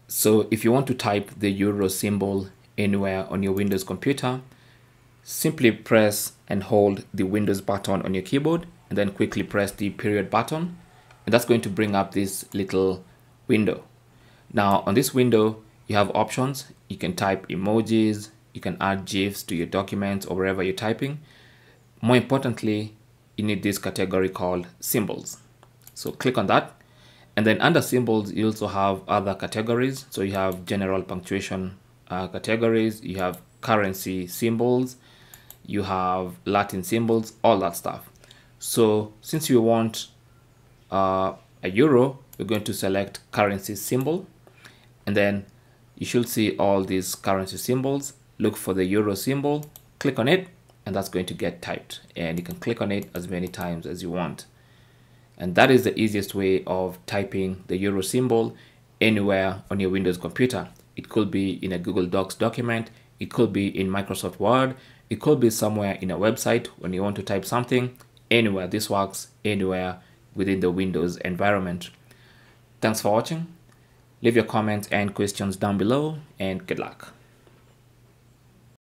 So if you want to type the euro symbol anywhere on your Windows computer, simply press and hold the Windows button on your keyboard and then quickly press the period button, and that's going to bring up this little window. Now on this window you have options. You can type emojis, you can add GIFs to your documents or wherever you're typing. More importantly, you need this category called symbols. So click on that, and then under symbols you also have other categories. So you have general punctuation categories, you have currency symbols, you have Latin symbols, all that stuff. So since you want a euro, we're going to select currency symbol, and then you should see all these currency symbols. Look for the euro symbol, click on it, and that's going to get typed, and you can click on it as many times as you want. And that is the easiest way of typing the euro symbol anywhere on your Windows computer. It could be in a Google Docs document, it could be in Microsoft Word, it could be somewhere in a website when you want to type something. Anywhere, this works anywhere within the Windows environment. Thanks for watching. Leave your comments and questions down below, and good luck.